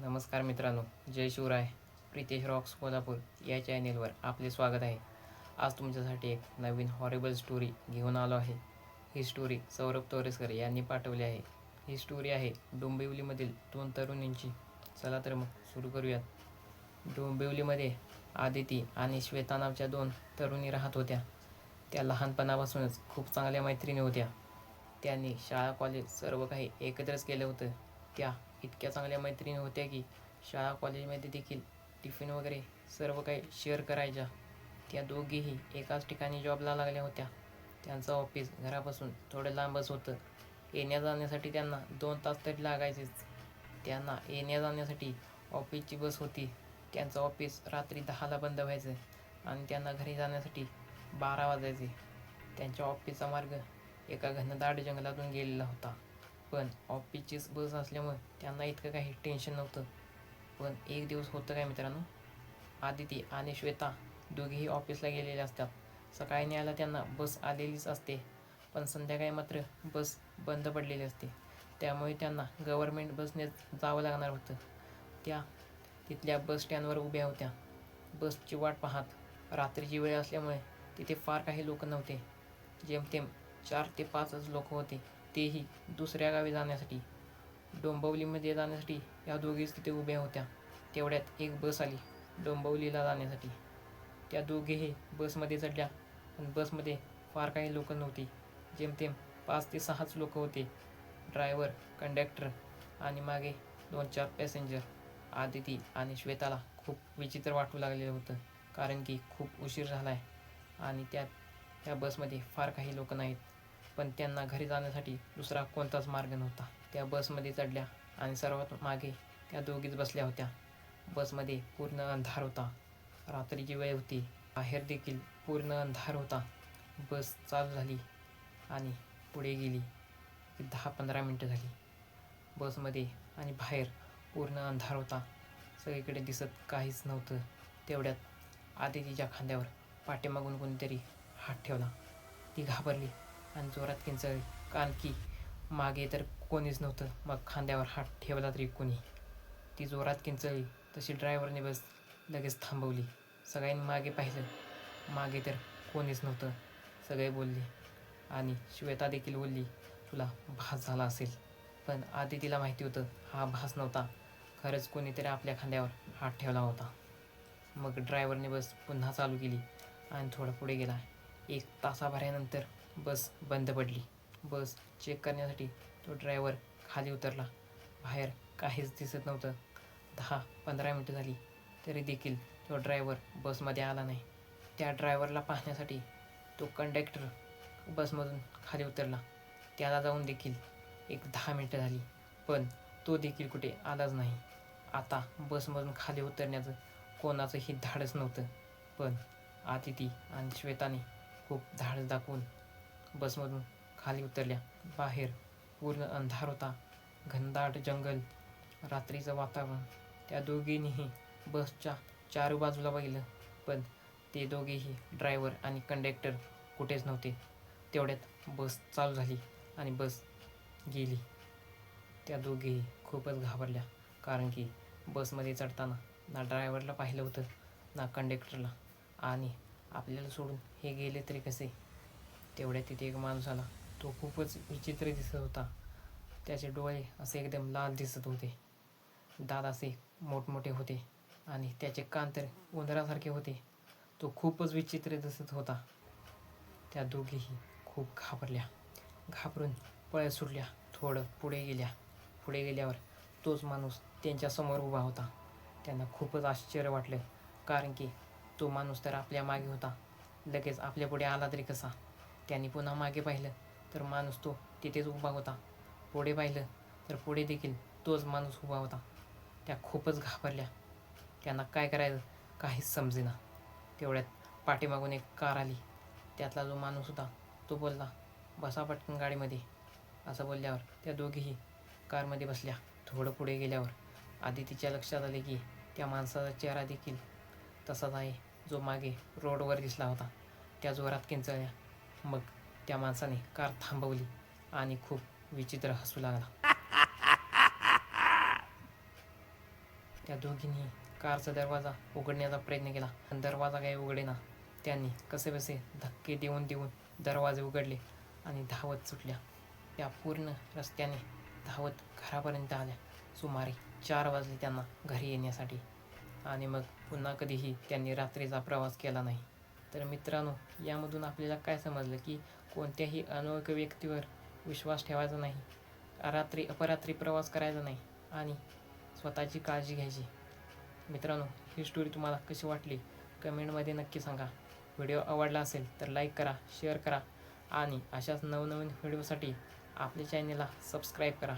नमस्कार मित्रांनो, जय शिवराय. प्रितेश रॉक्स कोल्हापूर या चॅनेलवर आपले स्वागत आहे. आज तुमच्यासाठी एक नवीन हॉरिबल स्टोरी घेऊन आलो आहे. ही स्टोरी सौरभ तोरेसकर यांनी पाठवली आहे. ही स्टोरी आहे डोंबिवलीमधील दोन तरुणींची. चला तर मग सुरू करूयात. डोंबिवलीमध्ये आदिती आणि श्वेता नावच्या दोन तरुणी राहत होत्या. त्या लहानपणापासूनच खूप चांगल्या मैत्रिणी होत्या. त्यांनी शाळा कॉलेज सर्व काही एकत्रच केलं होतं. त्या इतक्या चांगल्या मैत्रिणी होत्या की शाळा कॉलेजमध्ये देखील टिफिन वगैरे सर्व काही शेअर करायच्या. त्या दोघीही एकाच ठिकाणी जॉबला लागल्या होत्या. त्यांचं ऑफिस घरापासून थोडं लांबच होतं. येण्या जाण्यासाठी त्यांना 2 तास तरी लागायचेच. त्यांना येण्या जाण्यासाठी ऑफिसची बस होती. त्यांचं ऑफिस रात्री 10ला बंद व्हायचं आणि त्यांना घरी जाण्यासाठी 12 वाजायचे. त्यांच्या ऑफिसचा मार्ग एका घनदाट जंगलातून गेलेला होता. पण ऑफिसचीच बस असल्यामुळे त्यांना इतकं काही टेन्शन नव्हतं. पण एक दिवस होतं काय मित्रांनो, आदिती आणि श्वेता दोघेही ऑफिसला गेलेले असतात. सकाळी न्यायला त्यांना बस आलेलीच असते, पण संध्याकाळी मात्र बस बंद पडलेली असते. त्यामुळे त्यांना गव्हर्नमेंट बसनेच जावं लागणार होतं. त्या तिथल्या बस स्टँडवर उभ्या होत्या, बसची वाट पाहत. रात्रीची वेळ असल्यामुळे तिथे फार काही लोक नव्हते. जेमतेम 4 ते 5च लोक होते, तेही दुसऱ्या गावी जाण्यासाठी. डोंबिवलीमध्ये जाण्यासाठी या दोघीच तिथे उभ्या होत्या. तेवढ्यात एक बस आली डोंबिवलीला जाण्यासाठी. त्या दोघीही बसमध्ये चढल्या, पण बसमध्ये फार काही लोक नव्हती. जेमतेम 5 ते 6च लोक होते. ड्रायव्हर, कंडक्टर आणि मागे 2-4 पॅसेंजर. आदिती आणि श्वेताला खूप विचित्र वाटू लागलेलं होतं, कारण की खूप उशीर झाला आहे आणि त्या बसमध्ये फार काही लोक नाहीत. पण त्यांना घरी जाण्यासाठी दुसरा कोणताच मार्ग नव्हता. त्या बसमध्ये चढल्या आणि सर्वात मागे त्या दोघीच बसल्या होत्या. बसमध्ये पूर्ण अंधार होता. रात्रीची वेळ होती. बाहेर देखील पूर्ण अंधार होता. बस चालू झाली आणि पुढे गेली. 10-15 मिनटं झाली. बसमध्ये आणि बाहेर पूर्ण अंधार होता. सगळीकडे दिसत काहीच नव्हतं. तेवढ्यात आदितीच्या खांद्यावर पाठीमागून कोणीतरी हात ठेवला. ती घाबरली आणि जोरात किंचाळली, कारण की मागे तर कोणीच नव्हतं. मग खांद्यावर हात ठेवला तरी कोणी? ती जोरात किंचाळली तशी ड्रायव्हरने बस लगेच थांबवली. सगळ्यांनी मागे पाहिलं. मागे तर कोणीच नव्हतं. सगळे बोलले आणि श्वेता देखील बोलली, तुला भास झाला असेल. पण आदितीला माहिती होतं हा भास नव्हता. खरंच कोणीतरी आपल्या खांद्यावर हात ठेवला होता. मग ड्रायव्हरने बस पुन्हा चालू केली आणि थोडा पुढे गेला. 1 तासाभरानंतर बस बंद पडली. बस चेक करण्यासाठी तो ड्रायव्हर खाली उतरला. बाहेर काहीच दिसत नव्हतं. 10-15 मिनटं झाली तरी देखील तो ड्रायव्हर बसमध्ये आला नाही. त्या ड्रायव्हरला पाहण्यासाठी तो कंडक्टर बसमधून खाली उतरला. त्याला जाऊन देखील एक 10 मिनटं झाली, पण तो देखील कुठे आलाच नाही. आता बसमधून खाली उतरण्याचं कोणाचंही धाडस नव्हतं. पण आदिती आणि श्वेताने खूप धाडस दाखवून बसमधून खाली उतरल्या. बाहेर पूर्ण अंधार होता. घनदाट जंगल, रात्रीचं वातावरण. त्या दोघींनीही बसच्या चारू बाजूला पाहिलं, पण ते दोघेही ड्रायव्हर आणि कंडक्टर कुठेच नव्हते. तेवढ्यात बस चालू झाली आणि बस गेली. त्या दोघीही खूपच घाबरल्या, कारण की बसमध्ये चढताना ना ड्रायव्हरला पाहिलं होतं ना कंडक्टरला, आणि आपल्याला सोडून हे गेले तरी कसे? तेवढ्यात तिथे एक माणूस आला. तो खूपच विचित्र दिसत होता. त्याचे डोळे असे एकदम लाल दिसत होते. दात असे मोठमोठे होते आणि त्याचे कान तर उंदरासारखे होते. तो खूपच विचित्र दिसत होता. त्या दोघीही खूप घाबरल्या. घाबरून पळत सुटल्या. थोडं पुढे गेल्या. पुढे गेल्यावर तोच माणूस त्यांच्यासमोर उभा होता. त्यांना खूपच आश्चर्य वाटलं, कारण की तो माणूस तर आपल्या मागे होता. लगेच आपल्या पुढे आला तरी कसा? त्यांनी पुन्हा मागे पाहिलं तर माणूस तो तिथेच उभा होता. पुढे पाहिलं तर पुढे देखील तोच माणूस उभा होता. त्या खूपच घाबरल्या. त्यांना काय करायचं काहीच समजेना. तेवढ्यात पाठीमागून एक कार आली. त्यातला जो माणूस होता तो बोलला, बसा पटकन गाडीमध्ये. असं बोलल्यावर त्या दोघीही कारमध्ये बसल्या. थोडं पुढे गेल्यावर आदितीच्या लक्षात आले की त्या माणसाचा चेहरा देखील तसाच आहे जो मागे रोडवर दिसला होता. त्या जोरात किंचाळल्या. मग त्या माणसाने कार थांबवली आणि खूप विचित्र हसू लागला. त्या दोघींनी कारचा दरवाजा उघडण्याचा प्रयत्न केला, पण दरवाजा काही उघडेना. त्यांनी कसेबसे धक्के देऊन देऊन दरवाजे उघडले आणि धावत सुटल्या. त्या पूर्ण रस्त्याने धावत घरापर्यंत आल्या. सुमारे 4 वाजले त्यांना घरी येण्यासाठी. आणि मग पुन्हा कधीही त्यांनी रात्रीचा प्रवास केला नाही. तर मित्रांनो, यामधून आपल्याला काय समजलं की कोणत्याही अनोळखी व्यक्तीवर विश्वास ठेवायचा नाही, अपरात्री प्रवास करायचा नाही आणि स्वतःची काळजी घ्यायची. मित्रांनो, ही स्टोरी तुम्हाला कशी वाटली कमेंटमध्ये नक्की सांगा. व्हिडिओ आवडला असेल तर लाईक करा, शेअर करा आणि अशाच नवनवीन व्हिडिओसाठी आपल्या चॅनलला सबस्क्राईब करा.